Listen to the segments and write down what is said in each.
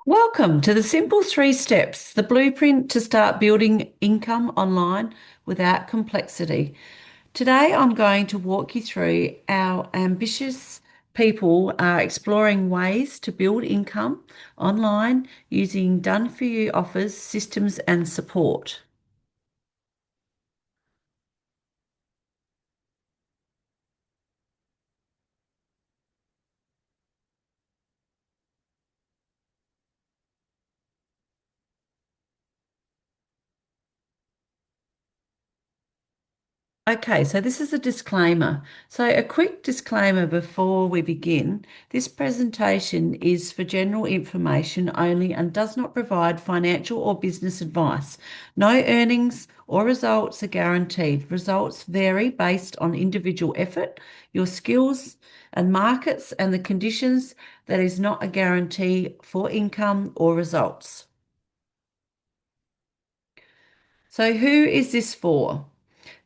Welcome to the simple three steps, the blueprint to start building income online without complexity. Today, I'm going to walk you through our ambitious people are exploring ways to build income online using done for you offers, systems, and support. Okay, so this is a disclaimer. So, a quick disclaimer before we begin. This presentation is for general information only and does not provide financial or business advice. No earnings or results are guaranteed. Results vary based on individual effort, your skills and markets, and the conditions that is not a guarantee for income or results. So, who is this for?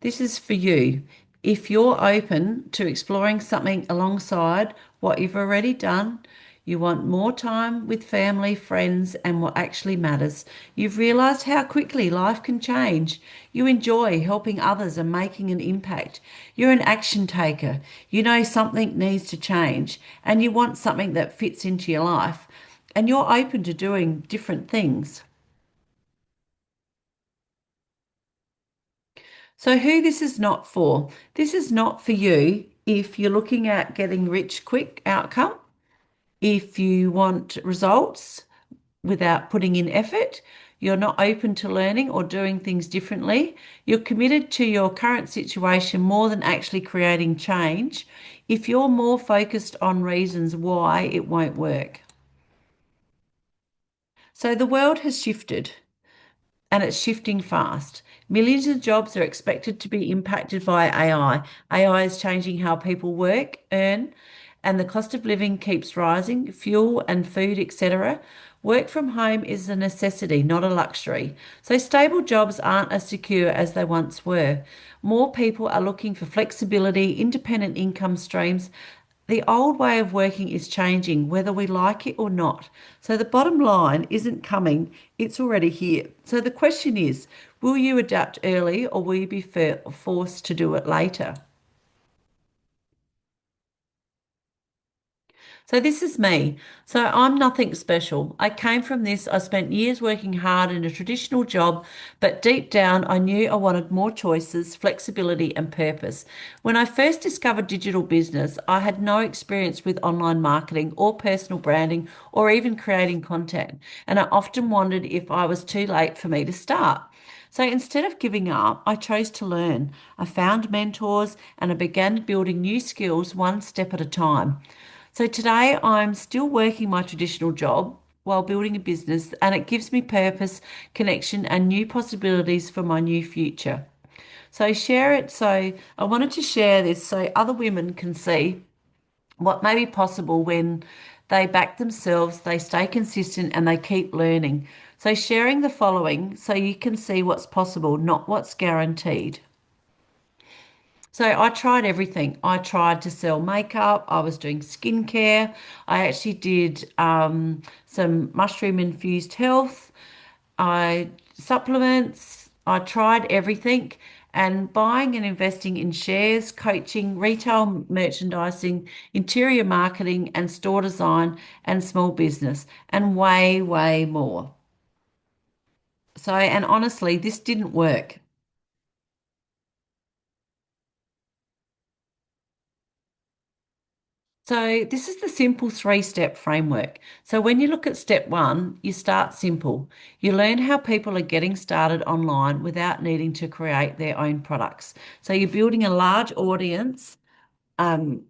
This is for you. If you're open to exploring something alongside what you've already done, you want more time with family, friends, and what actually matters. You've realized how quickly life can change. You enjoy helping others and making an impact. You're an action taker. You know something needs to change and you want something that fits into your life. And you're open to doing different things. So, who this is not for? This is not for you if you're looking at getting rich quick outcome, if you want results without putting in effort, you're not open to learning or doing things differently, you're committed to your current situation more than actually creating change, if you're more focused on reasons why it won't work. So, the world has shifted. And it's shifting fast. Millions of jobs are expected to be impacted by AI. AI is changing how people work, earn, and the cost of living keeps rising, fuel and food, etc. Work from home is a necessity, not a luxury. So stable jobs aren't as secure as they once were. More people are looking for flexibility, independent income streams. The old way of working is changing, whether we like it or not. So the bottom line isn't coming, it's already here. So the question is, will you adapt early or will you be forced to do it later? So this is me. So I'm nothing special. I came from this. I spent years working hard in a traditional job, but deep down I knew I wanted more choices, flexibility, and purpose. When I first discovered digital business, I had no experience with online marketing or personal branding or even creating content. And I often wondered if I was too late for me to start. So instead of giving up, I chose to learn. I found mentors and I began building new skills one step at a time. So today I'm still working my traditional job while building a business, and it gives me purpose, connection, and new possibilities for my new future. So share it. So I wanted to share this so other women can see what may be possible when they back themselves, they stay consistent, and they keep learning. So sharing the following so you can see what's possible, not what's guaranteed. So I tried everything. I tried to sell makeup. I was doing skincare. I actually did some mushroom infused health. I supplements. I tried everything and buying and investing in shares, coaching, retail merchandising, interior marketing and store design and small business and way, way more. So, and honestly, this didn't work. So, this is the simple three-step framework. So, when you look at step one, you start simple. You learn how people are getting started online without needing to create their own products. So, you're building a large audience um,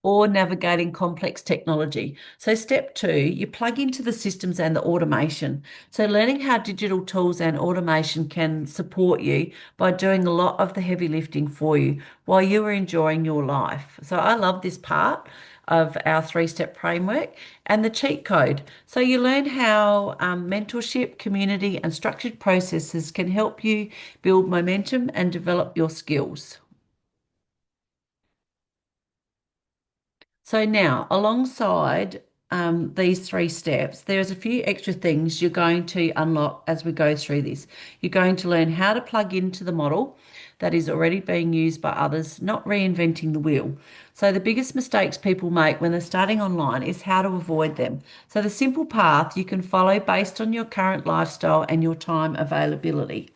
or navigating complex technology. So, step two, you plug into the systems and the automation. So, learning how digital tools and automation can support you by doing a lot of the heavy lifting for you while you are enjoying your life. So, I love this part of our three-step framework and the cheat code. So, you learn how mentorship, community, and structured processes can help you build momentum and develop your skills. So now, alongside these three steps, there's a few extra things you're going to unlock as we go through this. You're going to learn how to plug into the model that is already being used by others, not reinventing the wheel. So, the biggest mistakes people make when they're starting online is how to avoid them. So, the simple path you can follow based on your current lifestyle and your time availability.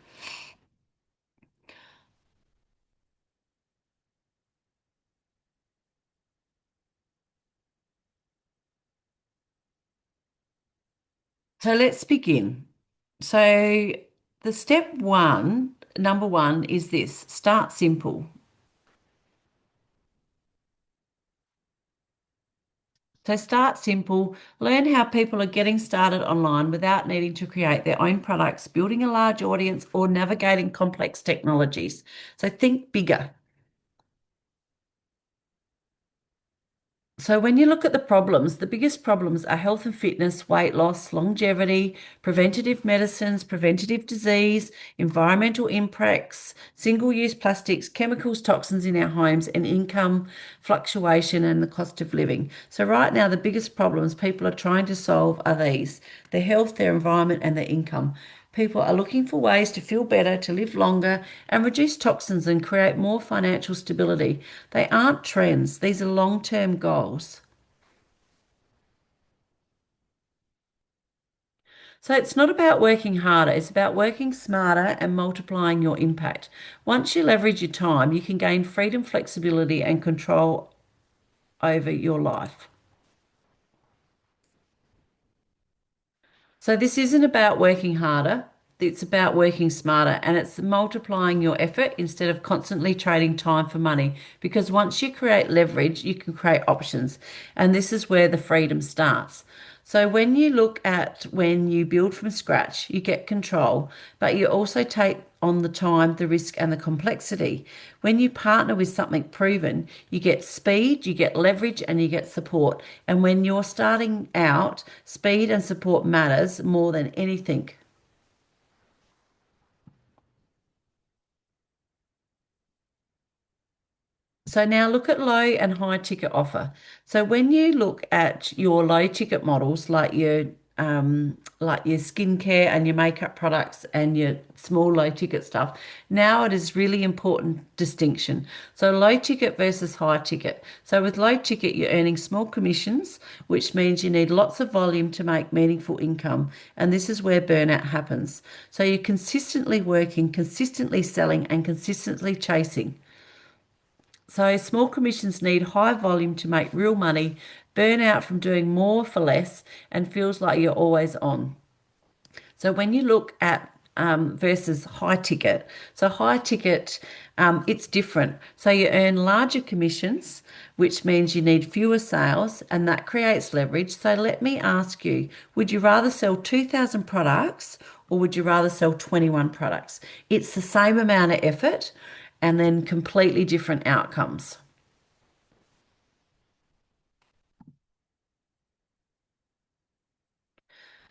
So, let's begin. So, the step one, number one, is this: start simple. So start simple, learn how people are getting started online without needing to create their own products, building a large audience, or navigating complex technologies. So think bigger. So when you look at the problems, the biggest problems are health and fitness, weight loss, longevity, preventative medicines, preventative disease, environmental impacts, single-use plastics, chemicals, toxins in our homes, and income fluctuation and the cost of living. So right now, the biggest problems people are trying to solve are these: their health, their environment, and their income. People are looking for ways to feel better, to live longer, and reduce toxins and create more financial stability. They aren't trends, these are long term goals. So it's not about working harder, it's about working smarter and multiplying your impact. Once you leverage your time, you can gain freedom, flexibility, and control over your life. So this isn't about working harder. It's about working smarter and it's multiplying your effort instead of constantly trading time for money. Because once you create leverage, you can create options. And this is where the freedom starts. So when you look at when you build from scratch, you get control, but you also take on the time, the risk, and the complexity. When you partner with something proven, you get speed, you get leverage, and you get support. And when you're starting out, speed and support matters more than anything. So now look at low and high ticket offer. So when you look at your low ticket models like your skincare and your makeup products and your small low ticket stuff, now it is really important distinction. So low ticket versus high ticket. So with low ticket, you're earning small commissions, which means you need lots of volume to make meaningful income. And this is where burnout happens. So you're consistently working, consistently selling, and consistently chasing. So small commissions need high volume to make real money, burn out from doing more for less, and feels like you're always on. So when you look at versus high ticket, so high ticket, it's different. So you earn larger commissions, which means you need fewer sales, and that creates leverage. So let me ask you, would you rather sell 2,000 products or would you rather sell 21 products? It's the same amount of effort and then completely different outcomes.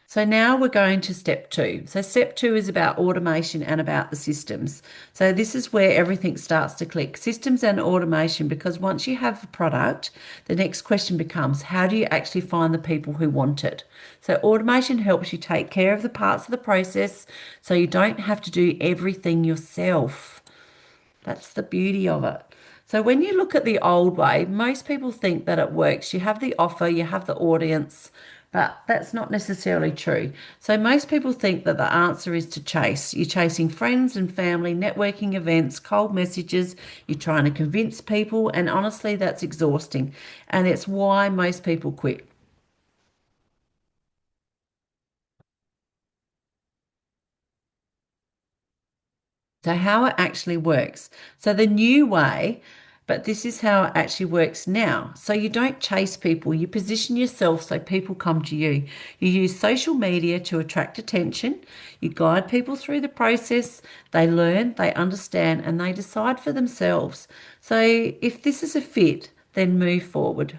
So now we're going to step two. So step two is about automation and about the systems. So this is where everything starts to click. Systems and automation, because once you have the product, the next question becomes, how do you actually find the people who want it? So automation helps you take care of the parts of the process so you don't have to do everything yourself. That's the beauty of it. So when you look at the old way, most people think that it works. You have the offer, you have the audience, but that's not necessarily true. So most people think that the answer is to chase. You're chasing friends and family, networking events, cold messages. You're trying to convince people, and honestly, that's exhausting. And it's why most people quit. So, how it actually works. So, the new way, but this is how it actually works now. So, you don't chase people, you position yourself so people come to you. You use social media to attract attention, you guide people through the process, they learn, they understand, and they decide for themselves. So, if this is a fit, then move forward.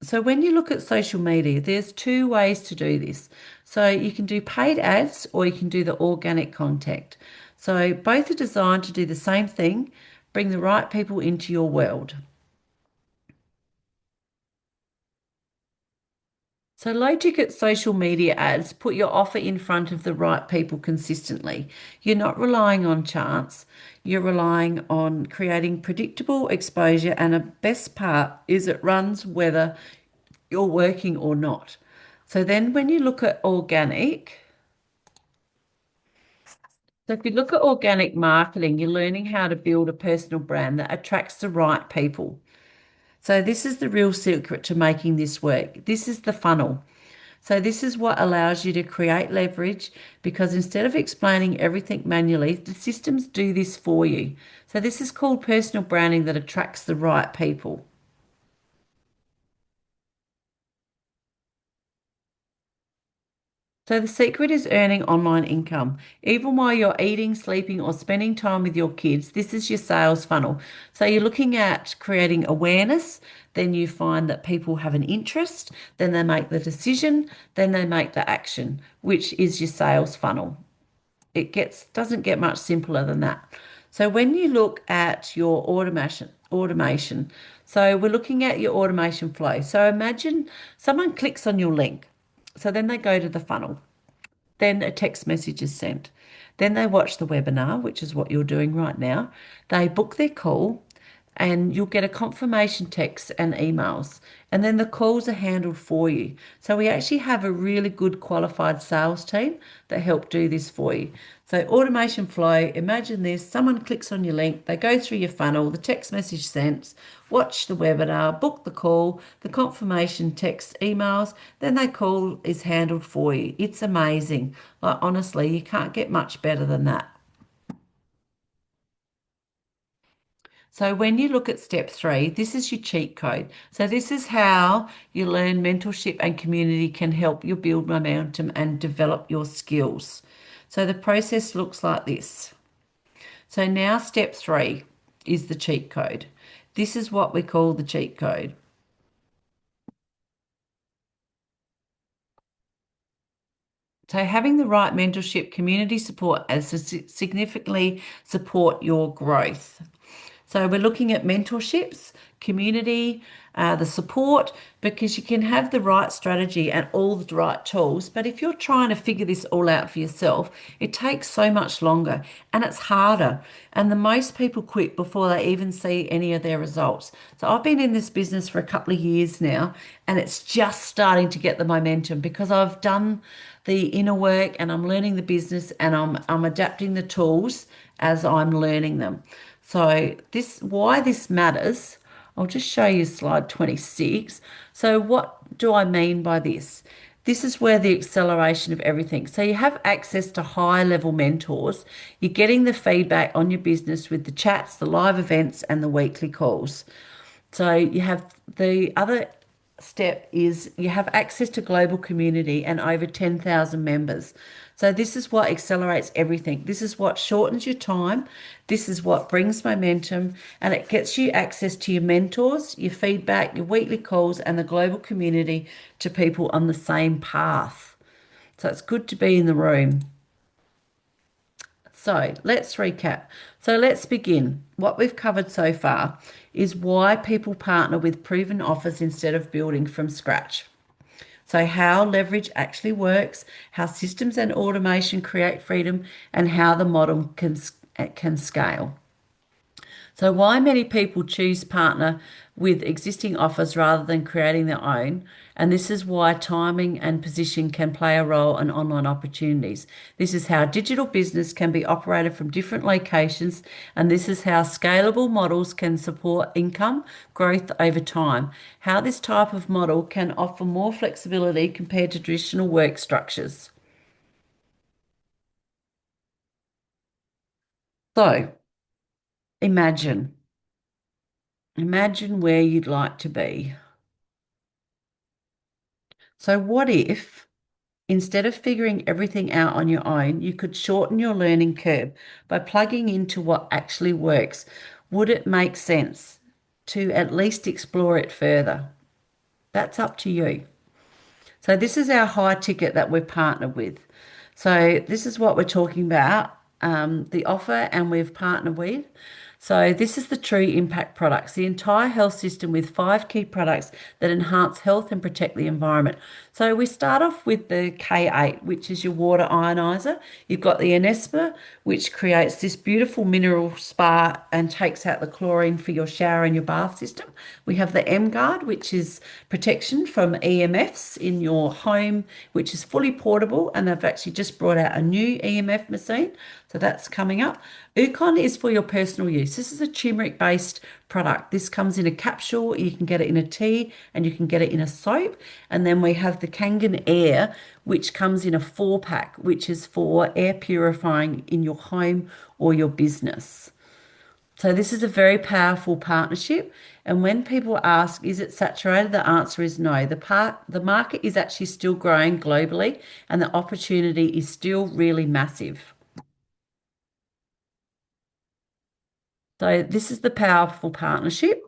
So when you look at social media, there's two ways to do this. So you can do paid ads or you can do the organic contact. So both are designed to do the same thing, bring the right people into your world. So low ticket social media ads put your offer in front of the right people consistently. You're not relying on chance. You're relying on creating predictable exposure, and a best part is it runs whether you're working or not. So then when you look at organic, so if you look at organic marketing, you're learning how to build a personal brand that attracts the right people. So this is the real secret to making this work. This is the funnel. So this is what allows you to create leverage, because instead of explaining everything manually, the systems do this for you. So this is called personal branding that attracts the right people. So the secret is earning online income. Even while you're eating, sleeping, or spending time with your kids, this is your sales funnel. So you're looking at creating awareness, then you find that people have an interest, then they make the decision, then they make the action, which is your sales funnel. It gets doesn't get much simpler than that. So when you look at your automation, so we're looking at your automation flow. So imagine someone clicks on your link. So then they go to the funnel. Then a text message is sent. Then they watch the webinar, which is what you're doing right now. They book their call, and you'll get a confirmation text and emails. And then the calls are handled for you. So we actually have a really good qualified sales team that help do this for you. So automation flow, imagine this, someone clicks on your link, they go through your funnel, the text message sent, watch the webinar, book the call, the confirmation text emails, then their call is handled for you. It's amazing. Like honestly, you can't get much better than that. So when you look at step three, this is your cheat code. So this is how you learn mentorship and community can help you build momentum and develop your skills. So the process looks like this. So now step three is the cheat code. This is what we call the cheat code. So having the right mentorship community support as to significantly support your growth. So we're looking at mentorships, community, the support, because you can have the right strategy and all the right tools. But if you're trying to figure this all out for yourself, it takes so much longer and it's harder. And the most people quit before they even see any of their results. So I've been in this business for a couple of years now, and it's just starting to get the momentum because I've done the inner work and I'm learning the business, and I'm adapting the tools as I'm learning them. So this why this matters, I'll just show you slide 26. So what do I mean by this? This is where the acceleration of everything. So you have access to high level mentors. You're getting the feedback on your business with the chats, the live events, and the weekly calls. So you have the other step is you have access to global community and over 10,000 members. So this is what accelerates everything. This is what shortens your time. This is what brings momentum, and it gets you access to your mentors, your feedback, your weekly calls, and the global community to people on the same path. So it's good to be in the room. So let's recap. So let's begin. What we've covered so far is why people partner with proven offers instead of building from scratch. So how leverage actually works, how systems and automation create freedom, and how the model can scale. So why many people choose partner with existing offers rather than creating their own. And this is why timing and position can play a role in online opportunities. This is how digital business can be operated from different locations. And this is how scalable models can support income growth over time. How this type of model can offer more flexibility compared to traditional work structures. So imagine, imagine where you'd like to be. So what if, instead of figuring everything out on your own, you could shorten your learning curve by plugging into what actually works? Would it make sense to at least explore it further? That's up to you. So this is our high ticket that we've partnered with. So this is what we're talking about, the offer, and we've partnered with. So this is the true impact products, the entire health system with five key products that enhance health and protect the environment. So we start off with the K8, which is your water ionizer. You've got the Anespa, which creates this beautiful mineral spa and takes out the chlorine for your shower and your bath system. We have the M Guard, which is protection from EMFs in your home, which is fully portable, and they've actually just brought out a new EMF machine. So that's coming up. Ukon is for your personal use. This is a turmeric based product. This comes in a capsule. You can get it in a tea and you can get it in a soap. And then we have the Kangen Air, which comes in a 4 pack, which is for air purifying in your home or your business. So this is a very powerful partnership. And when people ask, is it saturated? The answer is no. The market is actually still growing globally and the opportunity is still really massive. So this is the powerful partnership.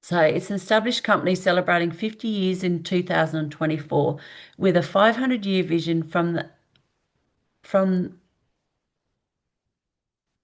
So it's an established company celebrating 50 years in 2024 with a 500-year vision from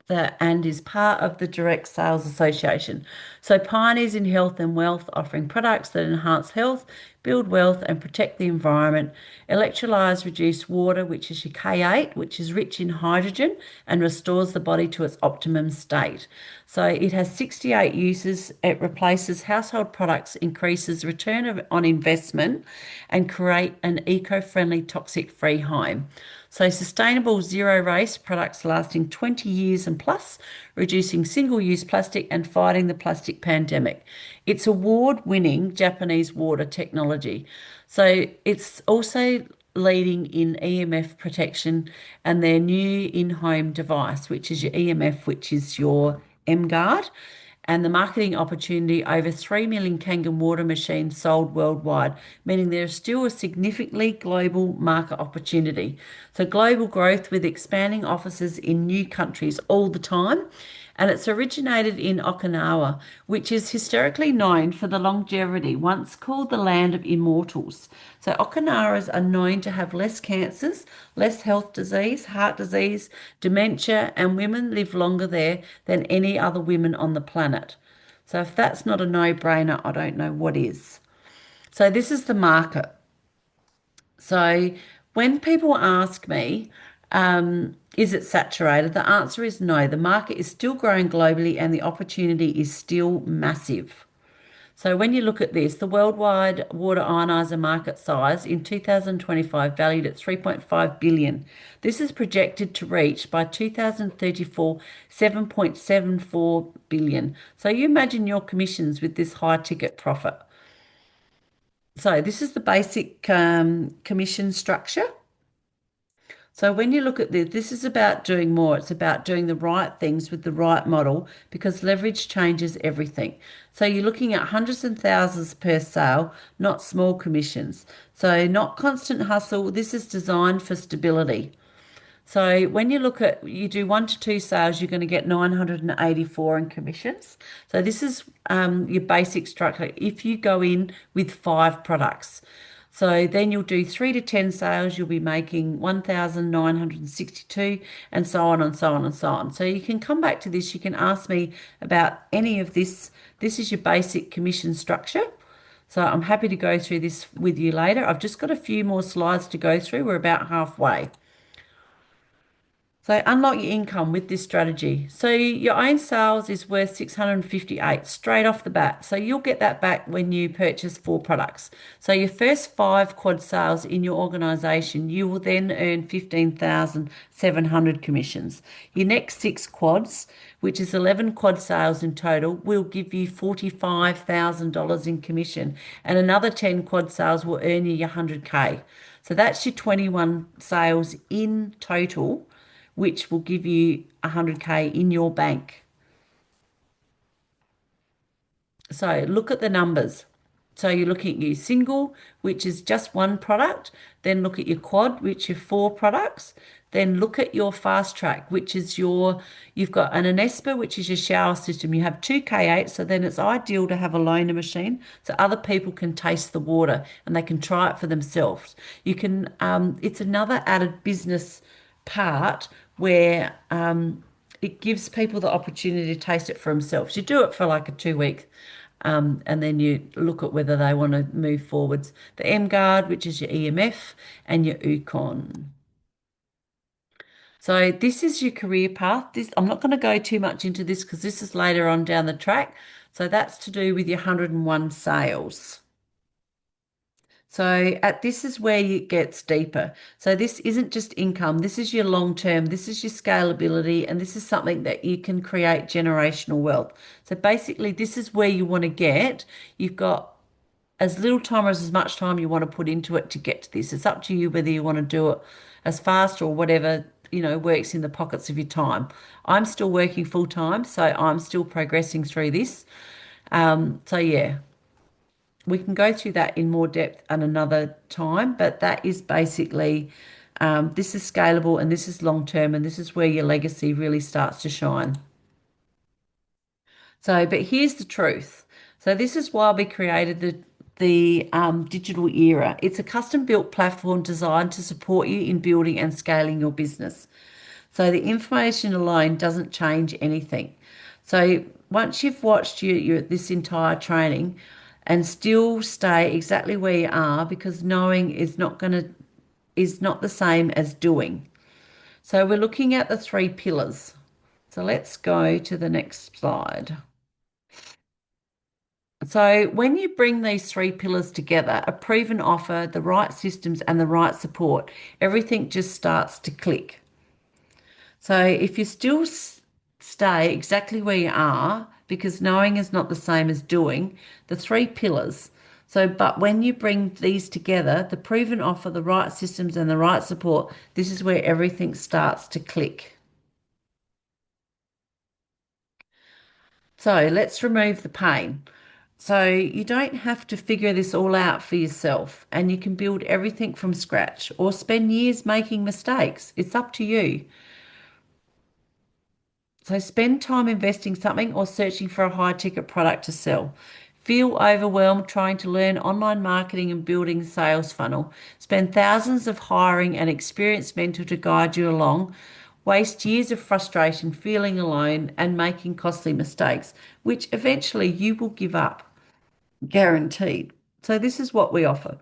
and is part of the Direct Sales Association. So pioneers in health and wealth, offering products that enhance health, build wealth, and protect the environment. Electrolyze reduced water, which is your K8, which is rich in hydrogen and restores the body to its optimum state. So it has 68 uses. It replaces household products, increases on investment, and create an eco-friendly, toxic-free home. So sustainable zero waste products lasting 20 years and plus, reducing single-use plastic and fighting the plastic pandemic. It's award-winning Japanese water technology. So it's also leading in EMF protection and their new in-home device, which is your EMF, which is your M Guard, and the marketing opportunity over 3 million Kangen water machines sold worldwide, meaning there is still a significantly global market opportunity. So global growth with expanding offices in new countries all the time. And it's originated in Okinawa, which is historically known for the longevity, once called the land of immortals. So Okinawas are known to have less cancers, less health disease, heart disease, dementia, and women live longer there than any other women on the planet. So if that's not a no-brainer, I don't know what is. So this is the market. So when people ask me, is it saturated? The answer is no. The market is still growing globally and the opportunity is still massive. So when you look at this, the worldwide water ionizer market size in 2025 valued at 3.5 billion. This is projected to reach by 2034 7.74 billion. So you imagine your commissions with this high ticket profit. So this is the basic commission structure. So when you look at this, this is about doing more. It's about doing the right things with the right model because leverage changes everything. So you're looking at hundreds and thousands per sale, not small commissions. So not constant hustle. This is designed for stability. So when you look at, you do 1 to 2 sales, you're going to get 984 in commissions. So this is your basic structure. If you go in with 5 products, so then you'll do 3 to 10 sales, you'll be making 1,962 and so on and so on and so on. So you can come back to this. You can ask me about any of this. This is your basic commission structure. So I'm happy to go through this with you later. I've just got a few more slides to go through. We're about halfway. So unlock your income with this strategy. So your own sales is worth 658 straight off the bat. So you'll get that back when you purchase 4 products. So your first 5 quad sales in your organization, you will then earn 15,700 commissions. Your next 6 quads, which is 11 quad sales in total, will give you $45,000 in commission. And another 10 quad sales will earn you your 100K. So that's your 21 sales in total, which will give you 100K in your bank. So look at the numbers. So you're looking at your single, which is just 1 product. Then look at your quad, which are 4 products. Then look at your fast track, which is you've got an Anespa, which is your shower system. You have 2K8, so then it's ideal to have a loaner machine so other people can taste the water and they can try it for themselves. You can, it's another added business part where it gives people the opportunity to taste it for themselves. You do it for like a 2 week, and then you look at whether they want to move forwards. The M Guard, which is your EMF, and your UCON. So this is your career path. This I'm not going to go too much into this because this is later on down the track. So that's to do with your 101 sales. So at this is where it gets deeper. So this isn't just income. This is your long term. This is your scalability, and this is something that you can create generational wealth. So basically, this is where you want to get. You've got as little time or as much time you want to put into it to get to this. It's up to you whether you want to do it as fast or whatever, works in the pockets of your time. I'm still working full time, so I'm still progressing through this. So yeah, we can go through that in more depth at another time, but that is basically this is scalable and this is long term, and this is where your legacy really starts to shine. So, but here's the truth. So this is why we created the digital era. It's a custom built platform designed to support you in building and scaling your business. So the information alone doesn't change anything. So once you've watched this entire training and still stay exactly where you are, because knowing is not the same as doing. So we're looking at the three pillars. So let's go to the next slide. So when you bring these three pillars together, a proven offer, the right systems and the right support, everything just starts to click. So if you still stay exactly where you are, because knowing is not the same as doing, the three pillars. So, but when you bring these together, the proven offer, the right systems, and the right support, this is where everything starts to click. So let's remove the pain. So you don't have to figure this all out for yourself, and you can build everything from scratch or spend years making mistakes. It's up to you. So spend time investing something or searching for a high ticket product to sell. Feel overwhelmed trying to learn online marketing and building a sales funnel. Spend thousands of hiring an experienced mentor to guide you along. Waste years of frustration, feeling alone, and making costly mistakes, which eventually you will give up, guaranteed. So this is what we offer.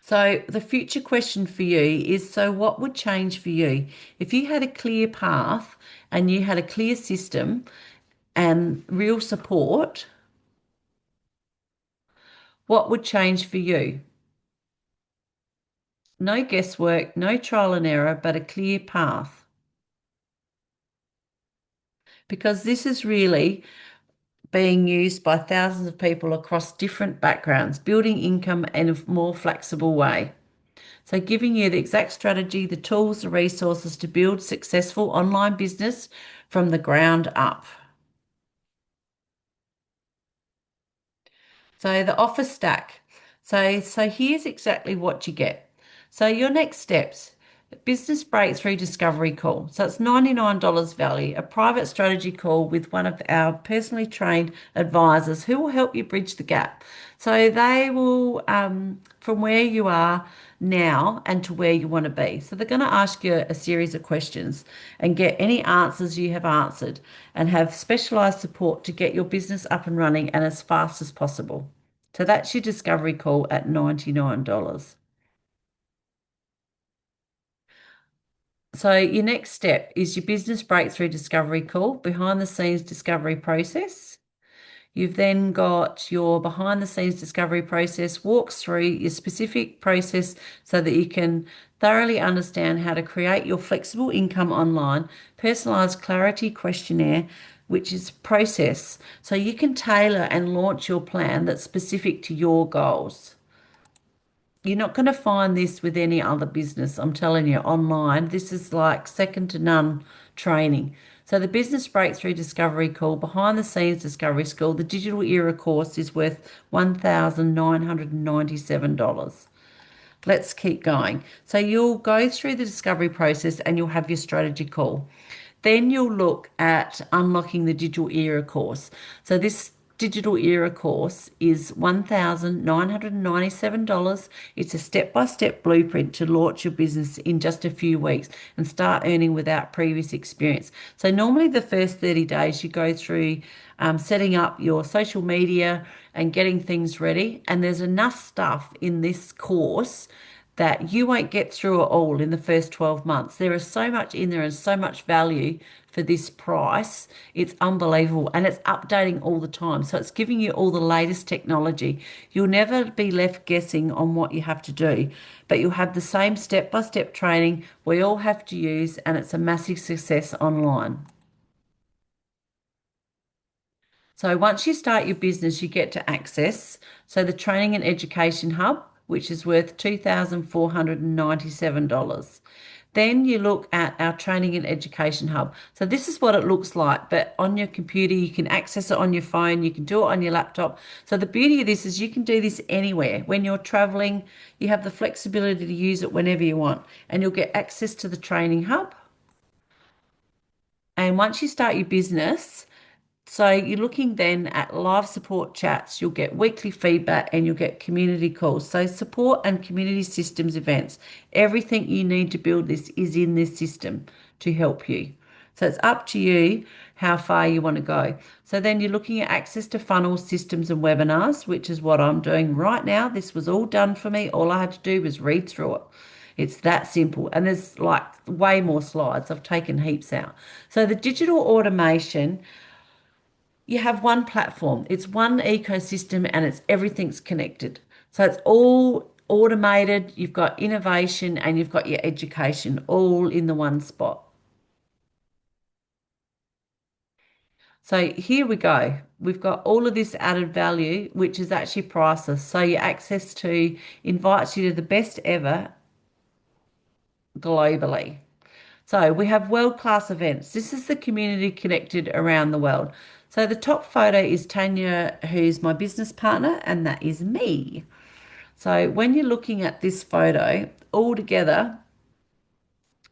So the future question for you is, so what would change for you? If you had a clear path and you had a clear system and real support, what would change for you? No guesswork, no trial and error, but a clear path. Because this is really being used by thousands of people across different backgrounds, building income in a more flexible way. So giving you the exact strategy, the tools, the resources to build successful online business from the ground up. So the offer stack. So here's exactly what you get. So your next steps, business breakthrough discovery call. So it's $99 value, a private strategy call with one of our personally trained advisors who will help you bridge the gap. So they will, from where you are now and to where you want to be. So they're going to ask you a series of questions and get any answers you have answered and have specialized support to get your business up and running and as fast as possible. So that's your discovery call at $99. So your next step is your business breakthrough discovery call, behind the scenes discovery process. You've then got your behind the scenes discovery process walks through your specific process so that you can thoroughly understand how to create your flexible income online, personalized clarity questionnaire, which is process. So you can tailor and launch your plan that's specific to your goals. You're not going to find this with any other business. I'm telling you, online. This is like second to none training. So the Business Breakthrough Discovery Call, behind the scenes discovery school, the digital era course is worth $1,997. Let's keep going. So you'll go through the discovery process and you'll have your strategy call. Then you'll look at unlocking the digital era course. So this digital era course is $1,997. It's a step-by-step blueprint to launch your business in just a few weeks and start earning without previous experience. So normally the first 30 days you go through setting up your social media and getting things ready. And there's enough stuff in this course that you won't get through it all in the first 12 months. There is so much in there and so much value for this price. It's unbelievable and it's updating all the time. So it's giving you all the latest technology. You'll never be left guessing on what you have to do, but you'll have the same step-by-step training we all have to use, and it's a massive success online. So once you start your business, you get to access. So the Training and Education Hub, which is worth $2,497. Then you look at our Training and Education Hub. So this is what it looks like, but on your computer, you can access it on your phone, you can do it on your laptop. So the beauty of this is you can do this anywhere. When you're traveling, you have the flexibility to use it whenever you want, and you'll get access to the Training Hub. And once you start your business, so you're looking then at live support chats, you'll get weekly feedback and you'll get community calls. So support and community systems events, everything you need to build this is in this system to help you. So it's up to you how far you want to go. So then you're looking at access to funnels, systems and webinars, which is what I'm doing right now. This was all done for me. All I had to do was read through it. It's that simple. And there's like way more slides. I've taken heaps out. So the digital automation, you have one platform, it's one ecosystem, and it's everything's connected. So it's all automated, you've got innovation and you've got your education all in the one spot. So here we go. We've got all of this added value, which is actually priceless. So your access to invites you to the best ever globally. So we have world-class events. This is the community connected around the world. So the top photo is Tanya, who's my business partner, and that is me. So when you're looking at this photo, all together,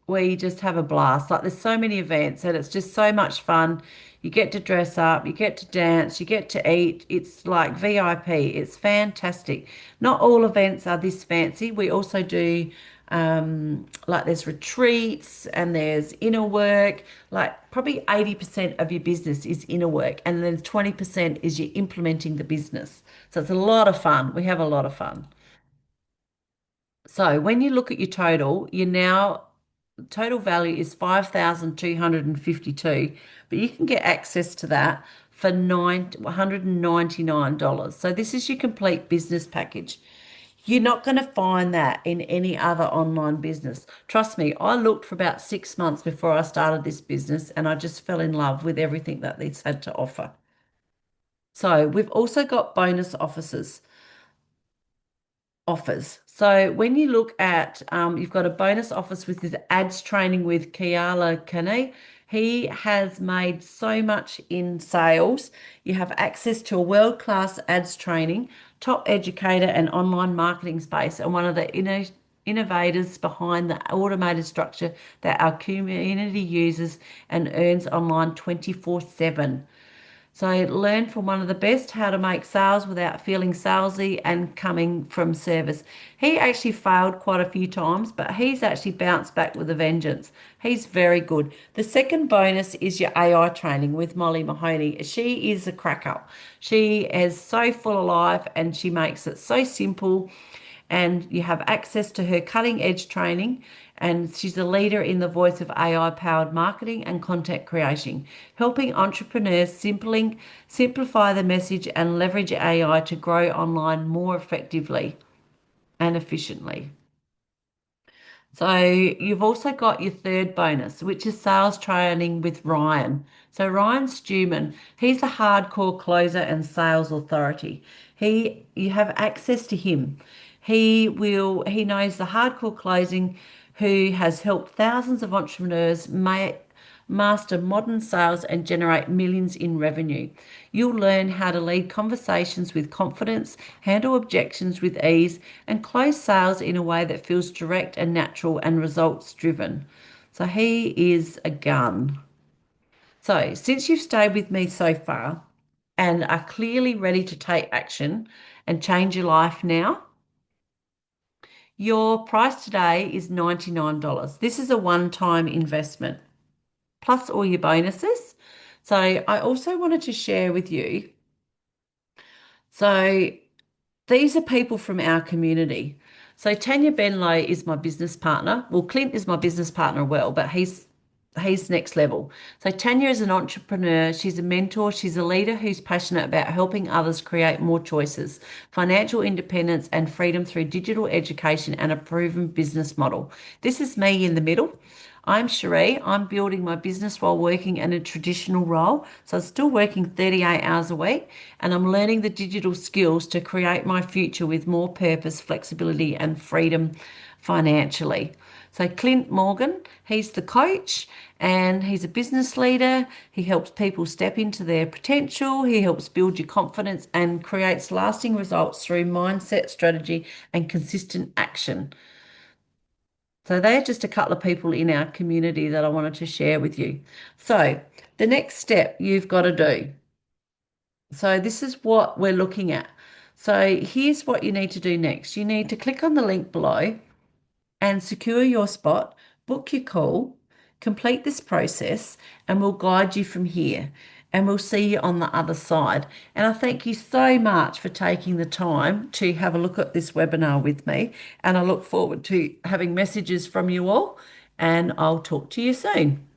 we just have a blast. Like there's so many events and it's just so much fun. You get to dress up, you get to dance, you get to eat. It's like VIP. It's fantastic. Not all events are this fancy. We also do like there's retreats and there's inner work. Like probably 80% of your business is inner work, and then 20% is you implementing the business. So it's a lot of fun. We have a lot of fun. So when you look at your total, you now total value is 5,252, but you can get access to that for $199. So this is your complete business package. You're not going to find that in any other online business. Trust me, I looked for about 6 months before I started this business and I just fell in love with everything that it's had to offer. So we've also got bonus offers. So when you look at, you've got a bonus office with his ads training with Kiala Kane. He has made so much in sales. You have access to a world-class ads training, top educator and online marketing space, and one of the innovators behind the automated structure that our community uses and earns online 24/7. So learn from one of the best how to make sales without feeling salesy and coming from service. He actually failed quite a few times, but he's actually bounced back with a vengeance. He's very good. The second bonus is your AI training with Molly Mahoney. She is a cracker. She is so full of life and she makes it so simple, and you have access to her cutting edge training. And she's a leader in the voice of AI powered marketing and content creation, helping entrepreneurs simplify the message and leverage AI to grow online more effectively and efficiently. So you've also got your third bonus, which is sales training with Ryan. So Ryan Stewman, he's a hardcore closer and sales authority. You have access to him. He knows the hardcore closing, who has helped thousands of entrepreneurs master modern sales and generate millions in revenue. You'll learn how to lead conversations with confidence, handle objections with ease, and close sales in a way that feels direct and natural and results driven. So he is a gun. So, since you've stayed with me so far, and are clearly ready to take action and change your life now, your price today is $99. This is a one-time investment, plus all your bonuses. So I also wanted to share with you. So these are people from our community. So Tanya Benlow is my business partner. Well, Clint is my business partner well, but he's next level. So Tanya is an entrepreneur. She's a mentor. She's a leader who's passionate about helping others create more choices, financial independence, and freedom through digital education and a proven business model. This is me in the middle. I'm Cherie. I'm building my business while working in a traditional role. So I'm still working 38 hours a week and I'm learning the digital skills to create my future with more purpose, flexibility, and freedom financially. So Clint Morgan, he's the coach and he's a business leader. He helps people step into their potential. He helps build your confidence and creates lasting results through mindset, strategy, and consistent action. So they're just a couple of people in our community that I wanted to share with you. So the next step you've got to do. So this is what we're looking at. So here's what you need to do next. You need to click on the link below and secure your spot, book your call, complete this process, and we'll guide you from here. And we'll see you on the other side. And I thank you so much for taking the time to have a look at this webinar with me. And I look forward to having messages from you all. And I'll talk to you soon.